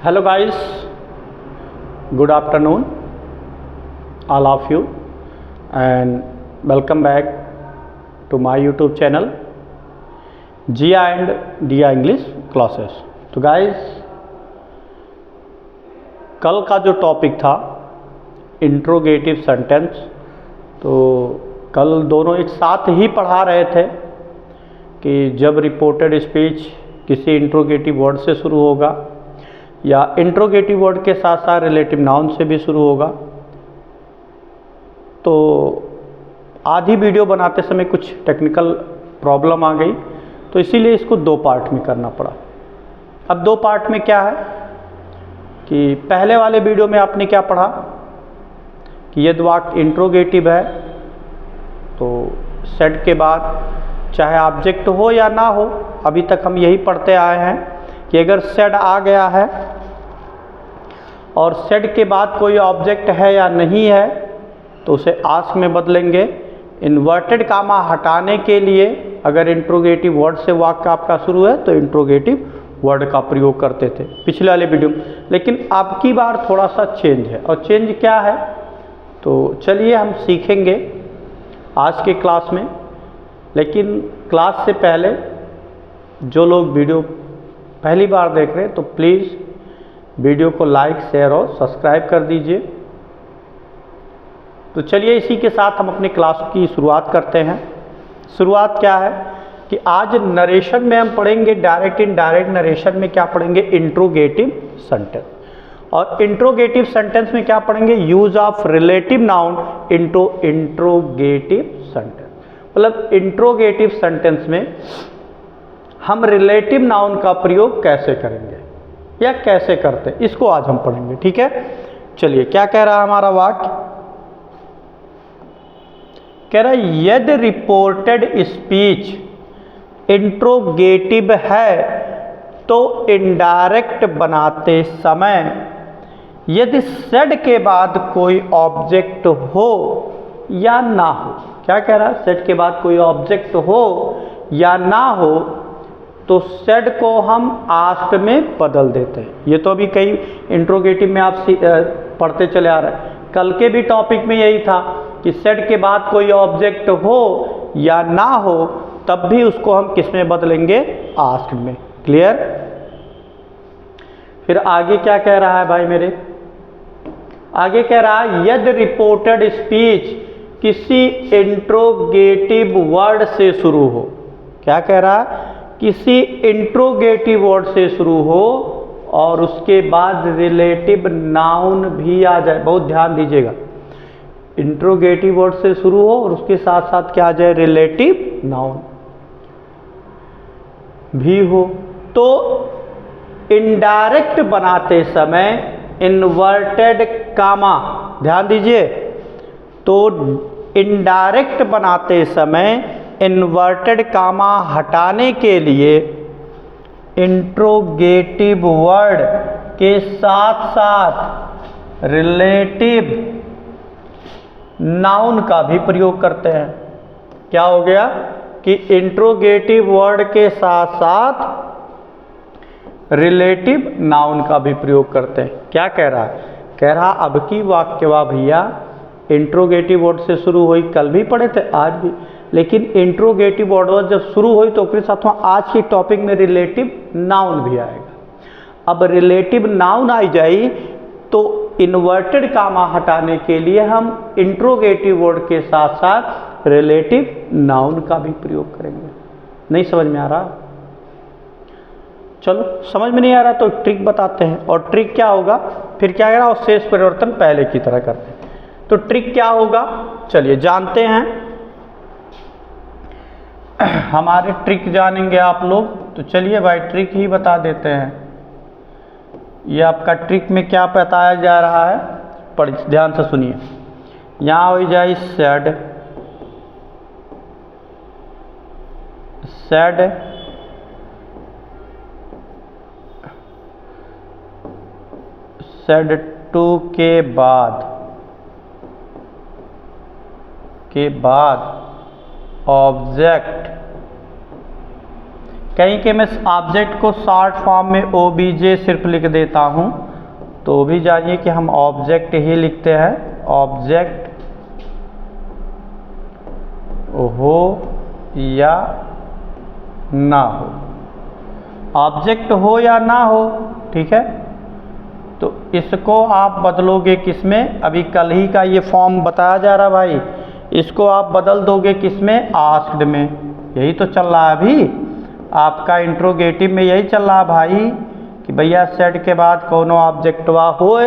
Hello guys, good afternoon all of you and welcome back to my YouTube channel GI and DI English classes। तो guys, कल का जो topic था interrogative sentence, तो कल दोनों एक साथ ही पढ़ा रहे थे कि जब रिपोर्टेड स्पीच किसी इंट्रोगेटिव वर्ड से शुरू होगा या इंट्रोगेटिव वर्ड के साथ साथ रिलेटिव नाउन से भी शुरू होगा। तो आधी वीडियो बनाते समय कुछ टेक्निकल प्रॉब्लम आ गई, तो इसीलिए इसको दो पार्ट में करना पड़ा। अब दो पार्ट में क्या है कि पहले वाले वीडियो में आपने क्या पढ़ा कि यदि वाक्य इंट्रोगेटिव है तो सेड के बाद चाहे ऑब्जेक्ट हो या ना हो, अभी तक हम यही पढ़ते आए हैं कि अगर सेड आ गया है और सेड के बाद कोई ऑब्जेक्ट है या नहीं है तो उसे आस्क में बदलेंगे। इन्वर्टेड कामा हटाने के लिए अगर इंट्रोगेटिव वर्ड से वाक्य आपका शुरू है तो इंट्रोगेटिव वर्ड का प्रयोग करते थे पिछले वाले वीडियो में, लेकिन अब की बार थोड़ा सा चेंज है। और चेंज क्या है तो चलिए हम सीखेंगे आज के क्लास में। लेकिन क्लास से पहले जो लोग वीडियो पहली बार देख रहे हैं तो प्लीज़ वीडियो को लाइक, शेयर और सब्सक्राइब कर दीजिए। तो चलिए इसी के साथ हम अपनी क्लास की शुरुआत करते हैं। शुरुआत क्या है कि आज नरेशन में हम पढ़ेंगे, डायरेक्ट इनडायरेक्ट नरेशन में क्या पढ़ेंगे, इंट्रोगेटिव सेंटेंस। और इंट्रोगेटिव सेंटेंस में क्या पढ़ेंगे, use of relative noun into interrogative sentence. मतलब इंट्रोगेटिव सेंटेंस में हम रिलेटिव नाउन का प्रयोग कैसे करेंगे या कैसे करते, इसको आज हम पढ़ेंगे। ठीक है, चलिए क्या कह रहा है हमारा वाक्य, कह रहा है यदि रिपोर्टेड स्पीच इंट्रोगेटिव है तो इनडायरेक्ट बनाते समय यदि सेड के बाद कोई ऑब्जेक्ट हो या ना हो, क्या कह रहा है, सेड के बाद कोई ऑब्जेक्ट हो या ना हो तो सेड को हम आस्क में बदल देते हैं। ये तो अभी कई इंट्रोगेटिव में आप पढ़ते चले आ रहे हैं। कल के भी टॉपिक में यही था कि सेड के बाद कोई ऑब्जेक्ट हो या ना हो तब भी उसको हम किस में बदलेंगे, आस्क में। क्लियर। फिर आगे क्या कह रहा है भाई मेरे, आगे कह रहा है यदि रिपोर्टेड स्पीच किसी इंट्रोगेटिव वर्ड से शुरू हो, क्या कह रहा है, किसी इंट्रोगेटिव वर्ड से शुरू हो और उसके बाद रिलेटिव नाउन भी आ जाए। बहुत ध्यान दीजिएगा, इंट्रोगेटिव वर्ड से शुरू हो और उसके साथ साथ क्या आ जाए, रिलेटिव नाउन भी हो, तो इनडायरेक्ट बनाते समय इन्वर्टेड कामा, ध्यान दीजिए, तो इनडायरेक्ट बनाते समय इन्वर्टेड कामा हटाने के लिए इंट्रोगेटिव वर्ड के साथ साथ रिलेटिव नाउन का भी प्रयोग करते हैं। क्या हो गया कि इंट्रोगेटिव वर्ड के साथ साथ रिलेटिव नाउन का भी प्रयोग करते हैं। क्या कह रहा है, कह रहा अब की वाक्यवा भैया इंट्रोगेटिव वर्ड से शुरू हुई, कल भी पढ़े थे आज भी, लेकिन इंट्रोगेटिव वर्ड जब शुरू हुई तो उसके साथ आज के टॉपिक में रिलेटिव नाउन भी आएगा। अब रिलेटिव नाउन आई जाए तो इन्वर्टेड कामा हटाने के लिए हम इंट्रोगेटिव वर्ड के साथ साथ रिलेटिव नाउन का भी प्रयोग करेंगे। नहीं समझ में आ रहा, चलो समझ में नहीं आ रहा तो ट्रिक बताते हैं। और ट्रिक क्या होगा, फिर क्या करेगा, और शेष परिवर्तन पहले की तरह करते हैं। तो ट्रिक क्या होगा, चलिए जानते हैं। हमारे ट्रिक जानेंगे आप लोग, तो चलिए भाई ट्रिक ही बता देते हैं। ये आपका ट्रिक में क्या बताया जा रहा है, पर ध्यान से सुनिए। यहाँ हो जाए सेड, सेड सेड टू के बाद ऑब्जेक्ट कहीं के मैं ऑब्जेक्ट को शॉर्ट फॉर्म में OBJ सिर्फ लिख देता हूँ, तो भी जानिए कि हम ऑब्जेक्ट ही लिखते हैं। ऑब्जेक्ट हो या ना हो, ऑब्जेक्ट हो या ना हो, ठीक है। तो इसको आप बदलोगे किसमें, अभी कल ही का ये फॉर्म बताया जा रहा भाई, इसको आप बदल दोगे किसमें, आस्क्ड में। यही तो चल रहा है अभी आपका इंट्रोगेटिव में, यही चल रहा है भाई कि भैया सेट के बाद कोनो ऑब्जेक्टवा हो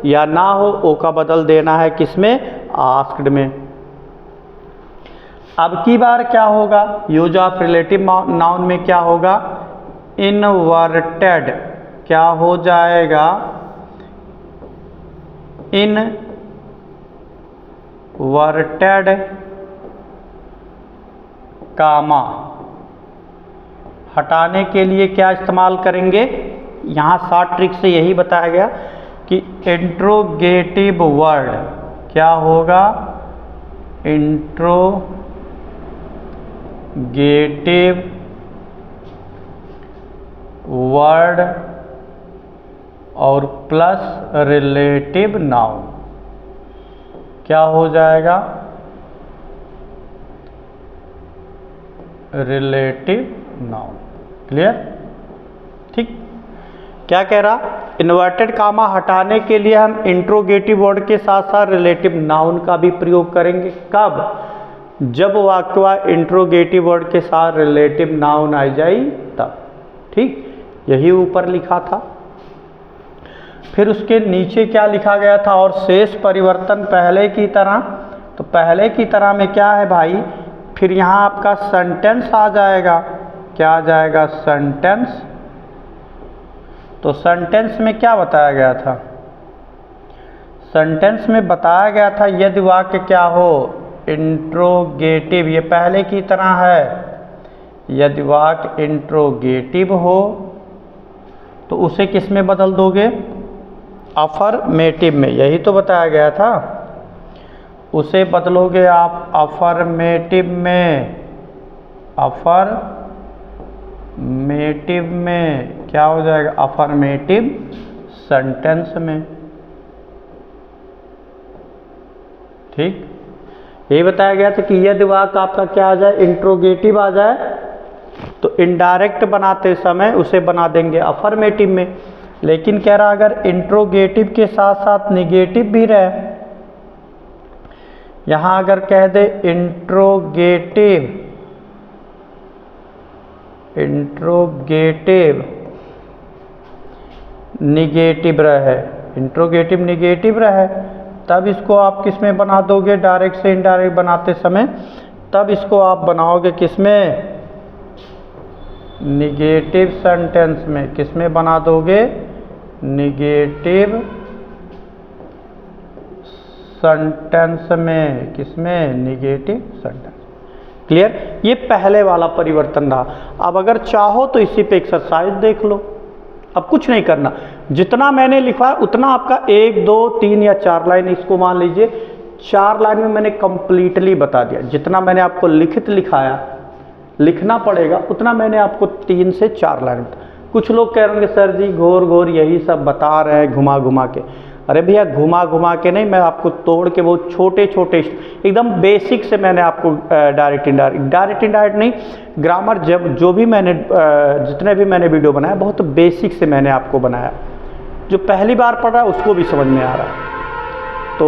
या ना हो, ओ का बदल देना है किसमें, आस्क्ड में। अब की बार क्या होगा, यूज ऑफ रिलेटिव नाउन में क्या होगा, इनवर्टेड क्या हो जाएगा, इनवर्टेड कामा। हटाने के लिए क्या इस्तेमाल करेंगे, यहाँ शॉर्ट ट्रिक से यही बताया गया कि इंट्रोगेटिव वर्ड क्या होगा, इंट्रोगेटिव वर्ड और प्लस रिलेटिव नाउन क्या हो जाएगा, रिलेटिव नाउन। क्लियर, ठीक। क्या कह रहा, इन्वर्टेड कामा हटाने के लिए हम इंट्रोगेटिव वर्ड के साथ साथ रिलेटिव नाउन का भी प्रयोग करेंगे। कब, जब वाक्य इंट्रोगेटिव वर्ड के साथ रिलेटिव नाउन आ जाए तब, ठीक। यही ऊपर लिखा था। फिर उसके नीचे क्या लिखा गया था, और शेष परिवर्तन पहले की तरह। तो पहले की तरह में क्या है भाई, फिर यहाँ आपका सेंटेंस आ जाएगा। क्या आ जाएगा, सेंटेंस। तो सेंटेंस में क्या बताया गया था, सेंटेंस में बताया गया था यदि वाक्य क्या हो, इंट्रोगेटिव, ये पहले की तरह है। यदि वाक्य इंट्रोगेटिव हो तो उसे किस में बदल दोगे, अफर्मेटिव में। यही तो बताया गया था, उसे बदलोगे आप अफर्मेटिव में। अफर्मेटिव में क्या हो जाएगा, अफर्मेटिव सेंटेंस में, ठीक। यही बताया गया था कि यदि वाक्य आपका क्या आ जाए, इंट्रोगेटिव आ जाए, तो इनडायरेक्ट बनाते समय उसे बना देंगे अफर्मेटिव में। लेकिन कह रहा अगर इंट्रोगेटिव के साथ साथ निगेटिव भी रहे, यहां अगर कह दे इंट्रोगेटिव निगेटिव रहे, इंट्रोगेटिव निगेटिव रहे, तब इसको आप किस में बना दोगे, डायरेक्ट से इनडायरेक्ट बनाते समय तब इसको आप बनाओगे किस में, निगेटिव सेंटेंस में। किस में बना दोगे, निगेटिव सेंटेंस में। किस में, निगेटिव सेंटेंस। क्लियर, ये पहले वाला परिवर्तन रहा। अब अगर चाहो तो इसी पे एक्सरसाइज देख लो। अब कुछ नहीं करना, जितना मैंने लिखा है उतना आपका 1, 2, 3 या 4 लाइन, इसको मान लीजिए 4 लाइन में मैंने कंप्लीटली बता दिया। जितना मैंने आपको लिखित लिखाया, लिखना पड़ेगा उतना मैंने आपको 3 से 4 लाइन बता। कुछ लोग कह रहे हैं सर जी घोर घोर यही सब बता रहे हैं घुमा घुमा के। अरे भैया घुमा घुमा के नहीं, मैं आपको तोड़ के बहुत छोटे छोटे एकदम बेसिक से मैंने आपको डायरेक्ट इनडायरेक्ट नहीं, ग्रामर जब जो भी मैंने जितने भी मैंने वीडियो बनाया बहुत बेसिक से मैंने आपको बनाया। जो पहली बार पढ़ रहा है उसको भी समझ में आ रहा है। तो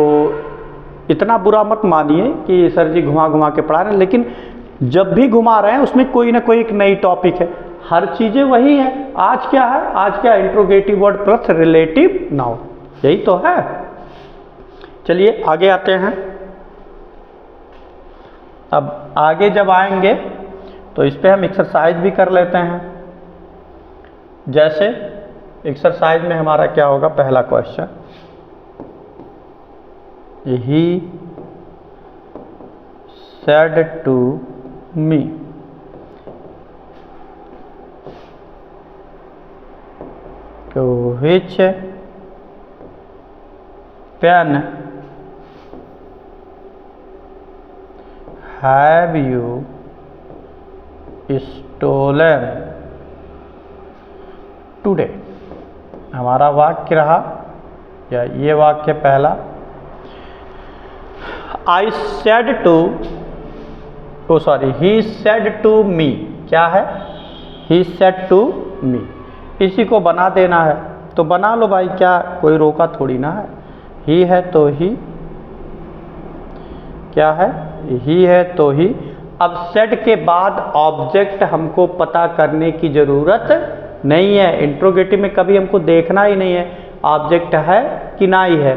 इतना बुरा मत मानिए कि सर जी घुमा घुमा के पढ़ा रहे हैं, लेकिन जब भी घुमा रहे हैं उसमें कोई ना कोई एक नई टॉपिक है, हर चीज़ें वही है। आज क्या है, आज क्या, interrogative word plus relative noun, यही तो है। चलिए आगे आते हैं। अब आगे जब आएंगे तो इस पे हम एक्सरसाइज भी कर लेते हैं। जैसे एक्सरसाइज में हमारा क्या होगा, पहला question, he said to me, तो which pen have you stolen today हमारा वाक्य रहा, या ये वाक्य पहला। I said to, oh sorry, he said to me, क्या है, ही सेड टू मी। इसी को बना देना है तो बना लो भाई, क्या कोई रोका थोड़ी ना है। ही है तो ही, क्या है, ही है तो ही। अब सेड के बाद ऑब्जेक्ट हमको पता करने की ज़रूरत नहीं है, इंट्रोगेटिव में कभी हमको देखना ही नहीं है ऑब्जेक्ट है कि ना ही है।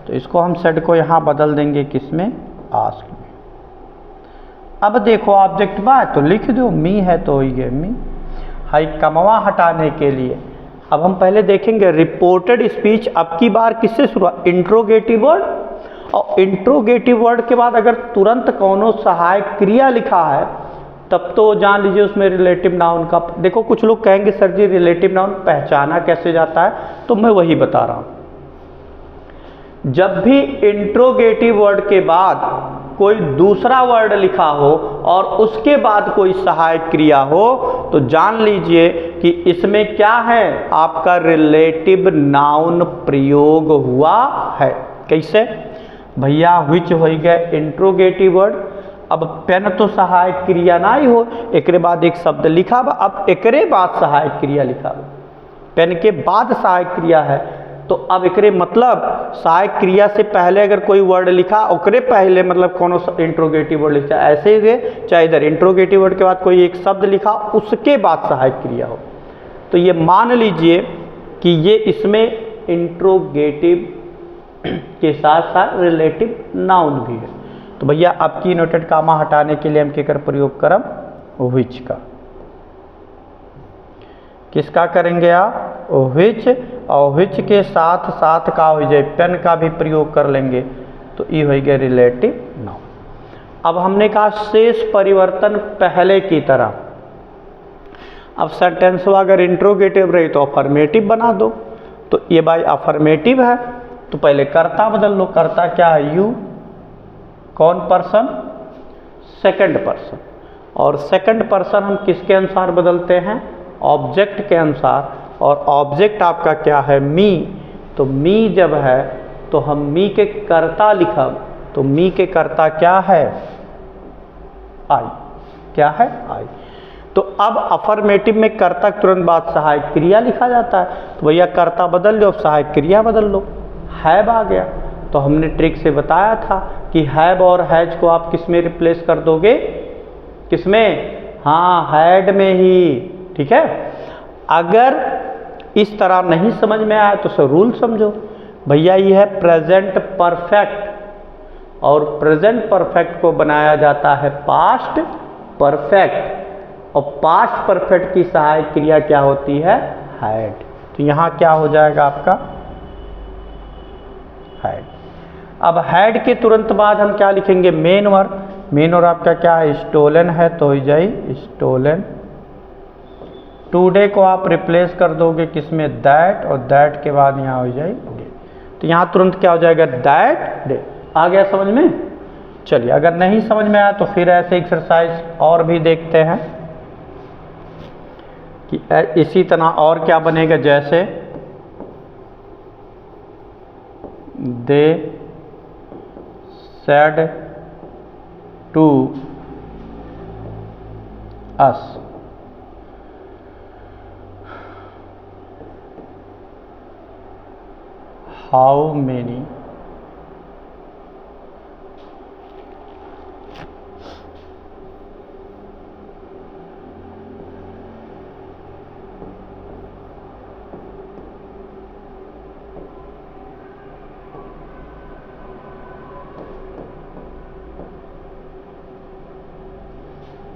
तो इसको हम सेड को यहाँ बदल देंगे किसमें, आस्क में। अब देखो ऑब्जेक्ट बात तो लिख दो, मी है तो ही है मी। हाई कमवा हटाने के लिए अब हम पहले देखेंगे रिपोर्टेड स्पीच अब की बार किससे शुरू, इंट्रोगेटिव वर्ड। और इंट्रोगेटिव वर्ड के बाद अगर तुरंत कौनो सहायक क्रिया लिखा है तब तो जान लीजिए उसमें रिलेटिव नाउन का। देखो कुछ लोग कहेंगे सर जी रिलेटिव नाउन पहचाना कैसे जाता है, तो मैं वही बता रहा हूँ। जब भी इंट्रोगेटिव वर्ड के बाद कोई दूसरा वर्ड लिखा हो और उसके बाद कोई सहायक क्रिया हो तो जान लीजिए कि इसमें क्या है, आपका रिलेटिव नाउन प्रयोग हुआ है। कैसे भैया, व्हिच हो गया इंट्रोगेटिव वर्ड। अब पेन तो सहायक क्रिया ना ही हो, एकरे बाद एक शब्द लिखा बा, अब एकरे बाद सहायक क्रिया लिखा बा, पेन के बाद सहायक क्रिया है तो अब एकरे मतलब सहायक क्रिया से पहले अगर कोई वर्ड लिखा ओकरे पहले मतलब कौन इंट्रोगेटिव वर्ड लिखा, ऐसे ही चाहे इधर इंट्रोगेटिव वर्ड के बाद कोई एक शब्द लिखा उसके बाद सहायक क्रिया हो। तो ये मान लीजिए कि ये इसमें इंट्रोगेटिव के साथ साथ रिलेटिव नाउन भी है। तो भैया अब की नोटेड कामा हटाने के लिए हम केकर प्रयोग करम, व्हिच का। किसका करेंगे आप, व्हिच। और व्हिच के साथ साथ का हो जाए पेन का भी प्रयोग कर लेंगे तो ये हो गया रिलेटिव नाउन। अब हमने कहा शेष परिवर्तन पहले की तरह। अब सेंटेंस अगर इंट्रोगेटिव रही तो अफर्मेटिव बना दो, तो ये भाई अफर्मेटिव है तो पहले कर्ता बदल लो। कर्ता क्या है, यू। कौन पर्सन, सेकंड पर्सन। और सेकंड पर्सन हम किसके अनुसार बदलते हैं, ऑब्जेक्ट के अनुसार। और ऑब्जेक्ट आपका क्या है, मी। तो मी जब है तो हम मी के कर्ता लिखब, तो मी के कर्ता क्या है, आई। क्या है, आई। तो अब अफर्मेटिव में कर्ता तुरंत बाद सहायक क्रिया लिखा जाता है, तो भैया कर्ता बदल लो, सहायक क्रिया बदल लो। हैव आ गया तो हमने ट्रिक से बताया था कि हैव और हैज को आप किस में रिप्लेस कर दोगे, किसमें, हाँ हैड में ही। ठीक है, अगर इस तरह नहीं समझ में आया तो सर रूल समझो भैया, ये है प्रेजेंट परफेक्ट और प्रेजेंट परफेक्ट को बनाया जाता है पास्ट परफेक्ट और पास्ट परफेक्ट की सहायक क्रिया क्या होती है, हैड। तो यहाँ क्या हो जाएगा आपका, हैड। अब हैड के तुरंत बाद हम क्या लिखेंगे, मेन वर्ब। मेन वर्ब आपका क्या है, स्टोलन है तो हो जाए स्टोलन। टुडे को आप रिप्लेस कर दोगे किसमें, दैट। और दैट के बाद यहाँ हो जाए डे। तो यहाँ तुरंत क्या हो जाएगा, दैट डे। आ गया समझ में। चलिए अगर नहीं समझ में आया तो फिर ऐसे एक्सरसाइज और भी देखते हैं कि इसी तरह और क्या बनेगा। जैसे they said to us, how many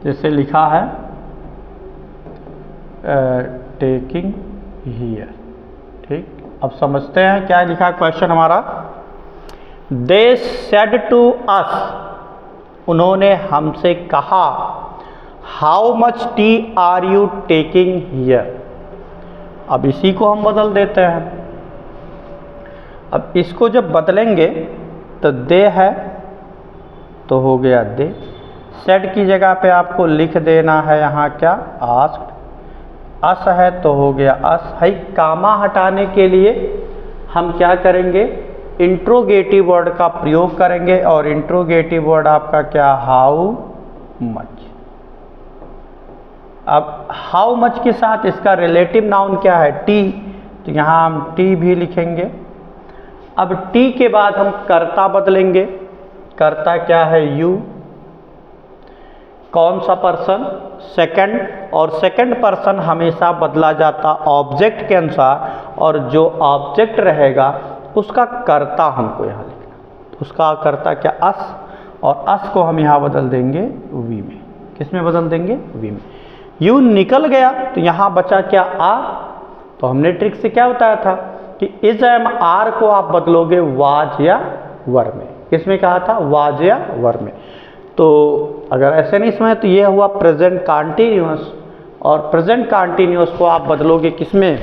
जैसे लिखा है टेकिंग हियर। ठीक, अब समझते हैं क्या लिखा क्वेश्चन हमारा। दे सेड टू अस, उन्होंने हमसे कहा, how much T R you taking here. अब इसी को हम बदल देते हैं। अब इसको जब बदलेंगे तो दे है तो हो गया दे। सेड की जगह पे आपको लिख देना है यहाँ क्या, आस्क्ड। अस है तो हो गया अस है। कामा हटाने के लिए हम क्या करेंगे, इंट्रोगेटिव वर्ड का प्रयोग करेंगे और इंट्रोगेटिव वर्ड आपका क्या, हाउ मच। अब हाउ मच के साथ इसका रिलेटिव नाउन क्या है, टी, तो यहाँ हम टी भी लिखेंगे। अब टी के बाद हम कर्ता बदलेंगे, कर्ता क्या है, यू। कौन सा पर्सन, सेकंड, और सेकंड पर्सन हमेशा बदला जाता ऑब्जेक्ट के अनुसार, और जो ऑब्जेक्ट रहेगा उसका कर्ता हमको यहाँ लिखना। तो उसका कर्ता क्या, अस, और अस को हम यहाँ बदल देंगे वी में। किस में बदल देंगे, वी में। यू निकल गया तो यहाँ बचा क्या, आ। तो हमने ट्रिक से क्या बताया था कि इज एम आर को आप बदलोगे वाज या वर में। किस में कहा था, वाज या वर में। तो अगर ऐसे नहीं समझे तो ये हुआ प्रेजेंट कॉन्टिन्यूअस, और प्रेजेंट कॉन्टिन्यूअस को आप बदलोगे किस में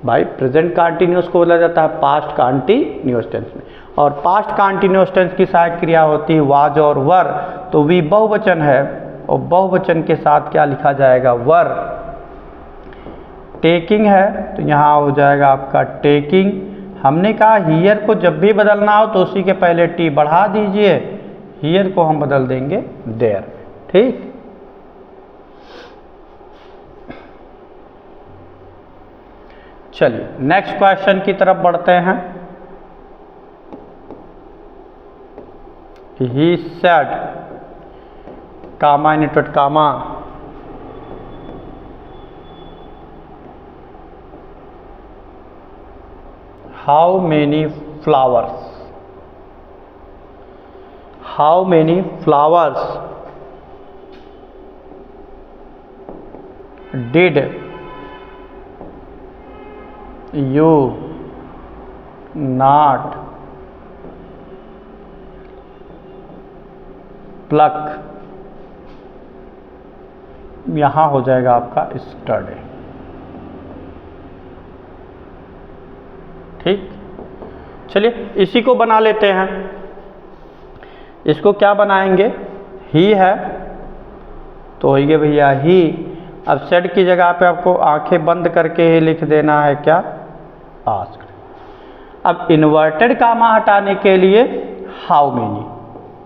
भाई, प्रेजेंट कॉन्टिन्यूअस को बोला जाता है पास्ट कॉन्टिन्यूअस टेंस में, और पास्ट कॉन्टिन्यूअस टेंस की सहायक क्रिया होती है वाज और वर। तो वी बहुवचन है, और बहुवचन के साथ क्या लिखा जाएगा, वर। टेकिंग है तो यहाँ हो जाएगा आपका टेकिंग। हमने कहा हियर को जब भी बदलना हो तो उसी के पहले टी बढ़ा दीजिए, हियर को हम बदल देंगे देयर। ठीक, चलिए नेक्स्ट क्वेश्चन की तरफ बढ़ते हैं। He said, comma inverted comma, how many flowers, how many flowers did you not pluck. यहां हो जाएगा आपका स्टडे। ठीक, चलिए इसी को बना लेते हैं। इसको क्या बनाएंगे, ही है तो होइए भैया ही। अब सेड की जगह पे आपको आंखें बंद करके ही लिख देना है क्या, आस्क्ड। अब इन्वर्टेड कामा हटाने के लिए हाउ मेनी,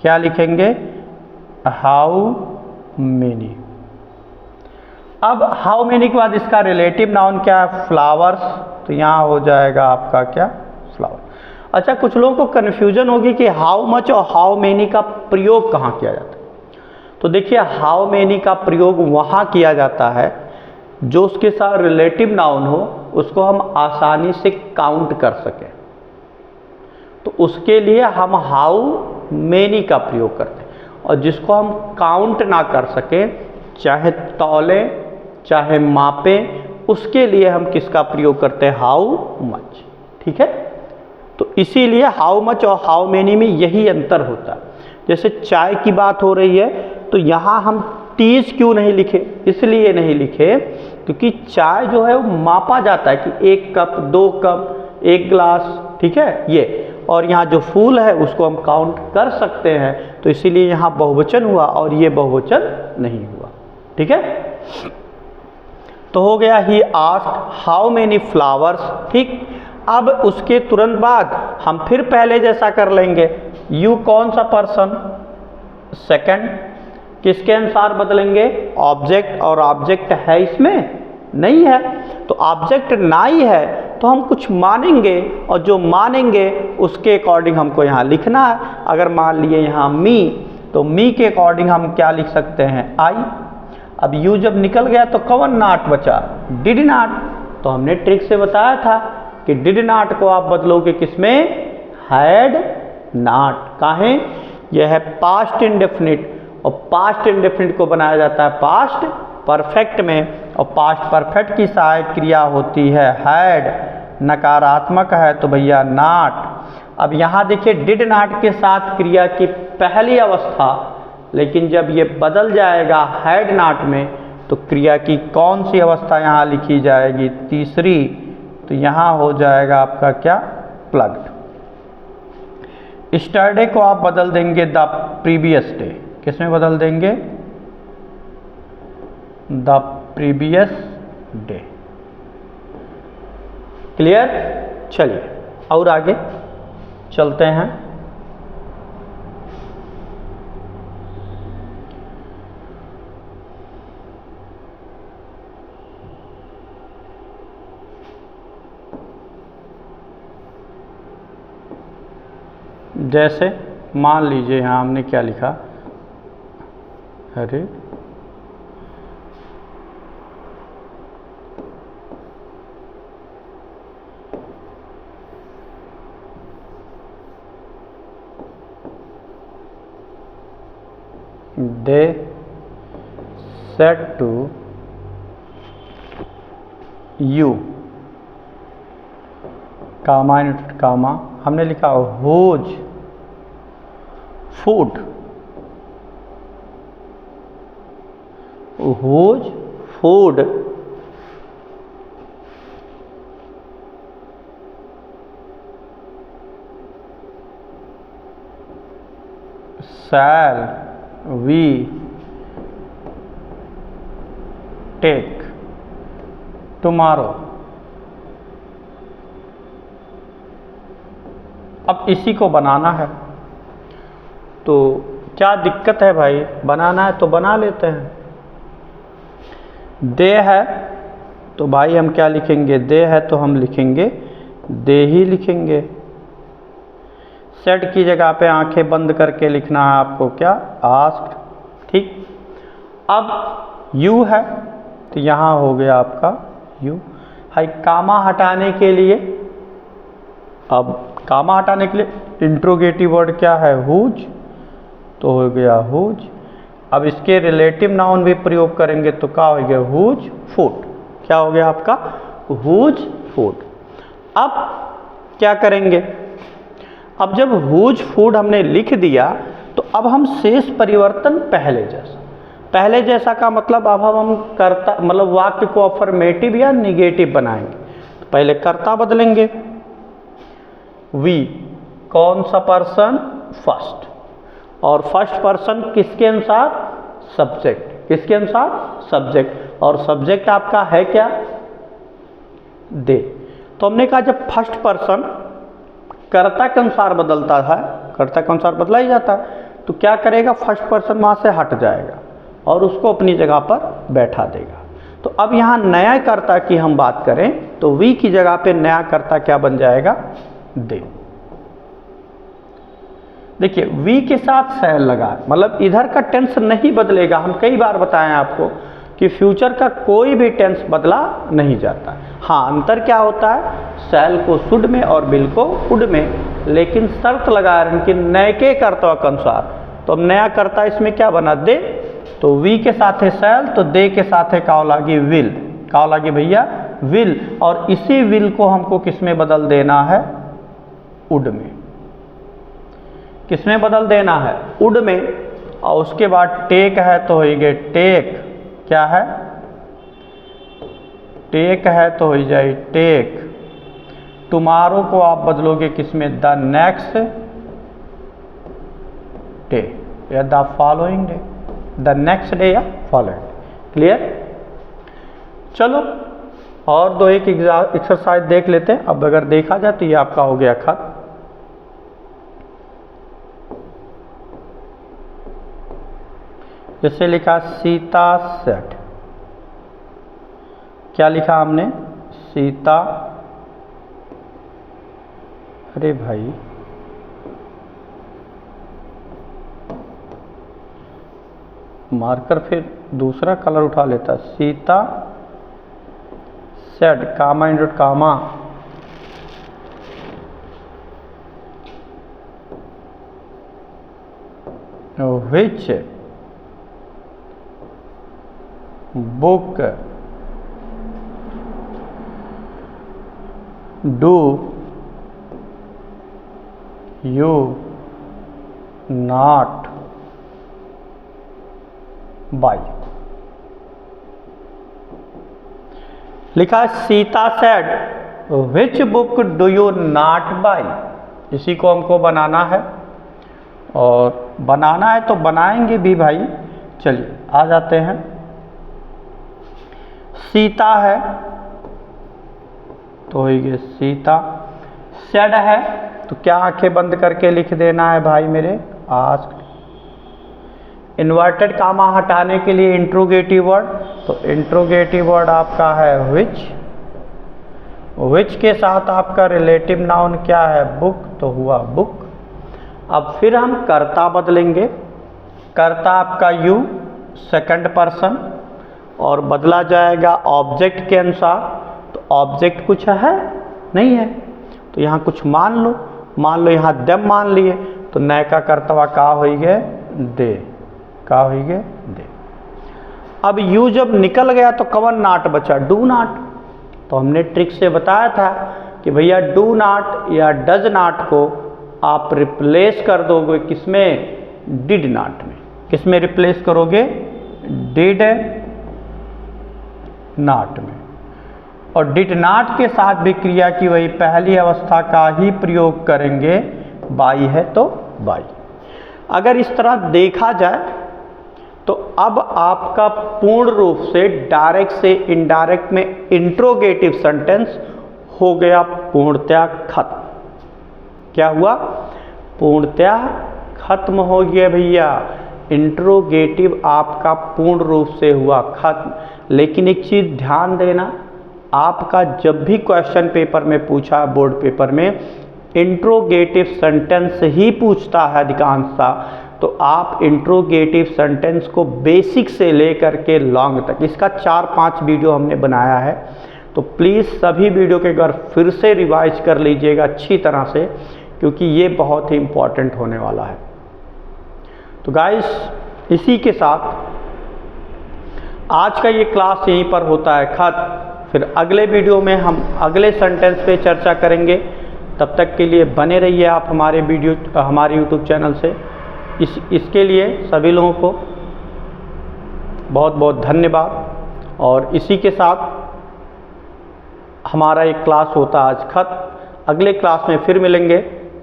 क्या लिखेंगे, हाउ मेनी। अब हाउ मेनी के बाद इसका रिलेटिव नाउन क्या है, फ्लावर्स, तो यहाँ हो जाएगा आपका क्या, फ्लावर। अच्छा, कुछ लोगों को कन्फ्यूजन होगी कि हाउ मच और हाउ मेनी का प्रयोग कहाँ किया जाता है। तो देखिए हाउ मेनी का प्रयोग वहाँ किया जाता है जो उसके साथ रिलेटिव नाउन हो, उसको हम आसानी से काउंट कर सकें। तो उसके लिए हम हाउ मेनी का प्रयोग करते हैं, और जिसको हम काउंट ना कर सकें, चाहे तौलें चाहे मापें, उसके लिए हम किसका प्रयोग करते हैं, हाउ मच। ठीक है, तो इसीलिए हाउ मच और हाउ मेनी में यही अंतर होता है। जैसे चाय की बात हो रही है तो यहाँ हम 30 क्यों नहीं लिखे, इसलिए नहीं लिखे क्योंकि चाय जो है वो मापा जाता है कि 1 कप 2 कप 1 ग्लास, ठीक है ये। और यहाँ जो फूल है उसको हम काउंट कर सकते हैं, तो इसीलिए यहाँ बहुवचन हुआ और ये बहुवचन नहीं हुआ। ठीक है, तो हो गया he asked how many flowers. ठीक, अब उसके तुरंत बाद हम फिर पहले जैसा कर लेंगे। यू कौन सा पर्सन, सेकंड, किसके अनुसार बदलेंगे, ऑब्जेक्ट, और ऑब्जेक्ट है इसमें नहीं है, तो ऑब्जेक्ट ना ही है तो हम कुछ मानेंगे, और जो मानेंगे उसके अकॉर्डिंग हमको यहाँ लिखना है। अगर मान लिए यहाँ मी, तो मी के अकॉर्डिंग हम क्या लिख सकते हैं, आई। अब यू जब निकल गया तो कौन नाट बचा, डिड नाट। तो हमने ट्रिक से बताया था कि डिड नाट को आप बदलोगे किसमें, हैड नाट। काहे, यह है पास्ट इंडेफिनिट, और पास्ट इंडेफिनिट को बनाया जाता है पास्ट परफेक्ट में, और पास्ट परफेक्ट की सहायक क्रिया होती है हैड। नकारात्मक है तो भैया नाट। अब यहाँ देखिए डिड नाट के साथ क्रिया की पहली अवस्था, लेकिन जब ये बदल जाएगा हैड नाट में तो क्रिया की कौन सी अवस्था यहाँ लिखी जाएगी, तीसरी। तो यहाँ हो जाएगा आपका क्या, प्लग्ड। स्टरडे को आप बदल देंगे द प्रीवियस डे, किसमें बदल देंगे, द प्रीवियस डे। क्लियर? चलिए और आगे चलते हैं। जैसे मान लीजिए यहाँ हमने क्या लिखा, अरे they said to you, कामा कामा हमने लिखा whose food, whose food shall we take tomorrow। अब इसी को बनाना है, तो क्या दिक्कत है भाई, बनाना है तो बना लेते हैं। दे है तो भाई हम क्या लिखेंगे, दे है तो हम लिखेंगे दे ही लिखेंगे। सेट की जगह पे आंखें बंद करके लिखना है आपको क्या, आस्क्ड। ठीक, अब यू है तो यहाँ हो गया आपका यू। हाई कामा हटाने के लिए, अब कामा हटाने के लिए इंट्रोगेटिव वर्ड क्या है, हुज, तो हो गया हुज। अब इसके रिलेटिव नाउन भी प्रयोग करेंगे तो क्या हो गया, हुज फूड। क्या हो गया आपका, हुज फूड। अब क्या करेंगे, अब जब हुज फूड हमने लिख दिया तो अब हम शेष परिवर्तन पहले जैसा का मतलब अब हम कर्ता मतलब वाक्य को अफर्मेटिव या निगेटिव बनाएंगे। तो पहले कर्ता बदलेंगे, वी कौन सा पर्सन, फर्स्ट, और फर्स्ट पर्सन किसके अनुसार, सब्जेक्ट, किसके अनुसार, सब्जेक्ट, और सब्जेक्ट आपका है क्या, दे। तो हमने कहा जब फर्स्ट पर्सन कर्ता के अनुसार बदलता है, कर्ता के अनुसार बदला ही जाता है, तो क्या करेगा, फर्स्ट पर्सन वहाँ से हट जाएगा और उसको अपनी जगह पर बैठा देगा। तो अब यहाँ नया कर्ता की हम बात करें तो वी की जगह पे नया कर्ता क्या बन जाएगा, दे। देखिए वी के साथ शैल लगा, मतलब इधर का टेंस नहीं बदलेगा। हम कई बार बताएं आपको कि फ्यूचर का कोई भी टेंस बदला नहीं जाता। हाँ, अंतर क्या होता है, शैल को शुड में और विल को वुड में, लेकिन शर्त लगा रहे हैं कि नए के कर्ता के अनुसार। तो अब नया कर्ता इसमें क्या बना, दे, तो वी के साथ है शैल, तो दे के साथ है क्या लगी, विल। क्या लगी भैया, विल, और इसी विल को हमको किस में बदल देना है, वुड में। किस में बदल देना है, वुड में। और उसके बाद टेक है तो हो गए टेक, क्या है, टेक है तो हो जाए टेक। टुमारो को आप बदलोगे किसमें, द नेक्स्ट डे या the following day, the next day या फॉलोइंग। क्लियर? चलो और दो एक एक्सरसाइज देख लेते हैं। अब अगर देखा जाए तो ये आपका हो गया खत्म। जैसे लिखा सीता सेट, क्या लिखा हमने, सीता, अरे भाई मार्कर फिर दूसरा कलर उठा लेता। Sita said comma inverted comma which book do you not buy। लिखा Sita said which book do you not buy. इसी को हमको बनाना है और बनाना है तो बनाएंगे भी भाई। चलिए आ जाते हैं। सीता है तो होगी सीता। सेड है तो क्या आंखें बंद करके लिख देना है भाई मेरे, आस्क्ड। इन्वर्टेड कामा हटाने के लिए इंट्रोगेटिव वर्ड, तो इंट्रोगेटिव वर्ड आपका है विच। विच के साथ आपका रिलेटिव नाउन क्या है, बुक, तो हुआ बुक। अब फिर हम कर्ता बदलेंगे। कर्ता आपका यू, सेकंड पर्सन, और बदला जाएगा ऑब्जेक्ट के अनुसार। तो ऑब्जेक्ट कुछ है नहीं है, तो यहाँ कुछ मान लो यहाँ दम मान लिए, तो नए का कर्तवा का होई गए दे, का होई गए दे। अब यू जब निकल गया तो कवन नाट बचा, डू नाट। तो हमने ट्रिक से बताया था कि भैया डू नाट या डज नाट को आप रिप्लेस कर दोगे किसमें, डिड नाट में। किसमें रिप्लेस करोगे, डिड नाट में। और डिड नाट के साथ भी क्रिया की वही पहली अवस्था का ही प्रयोग करेंगे, बाई है तो बाई। अगर इस तरह देखा जाए तो अब आपका पूर्ण रूप से डायरेक्ट से इनडायरेक्ट में इंट्रोगेटिव सेंटेंस हो गया पूर्णतया खत्म। क्या हुआ, पूर्णतया खत्म हो गया भैया। इंट्रोगेटिव आपका पूर्ण रूप से हुआ खत्म। लेकिन एक चीज़ ध्यान देना, आपका जब भी क्वेश्चन पेपर में पूछा, बोर्ड पेपर में इंट्रोगेटिव सेंटेंस ही पूछता है अधिकांशतः, तो आप इंट्रोगेटिव सेंटेंस को बेसिक से लेकर के लॉन्ग तक, इसका 4-5 वीडियो हमने बनाया है, तो प्लीज़ सभी वीडियो के घर फिर से रिवाइज कर लीजिएगा अच्छी तरह से, क्योंकि ये बहुत ही इम्पॉर्टेंट होने वाला है। तो गाइस, इसी के साथ आज का ये क्लास यहीं पर होता है खत्म। फिर अगले वीडियो में हम अगले सेंटेंस पे चर्चा करेंगे। तब तक के लिए बने रहिए आप हमारे यूट्यूब चैनल से। इसके लिए सभी लोगों को बहुत बहुत धन्यवाद। और इसी के साथ हमारा एक क्लास होता है आज खत्म। अगले क्लास में फिर मिलेंगे,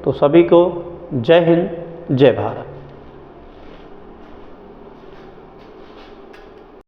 तो सभी को जय हिंद, जय भारत।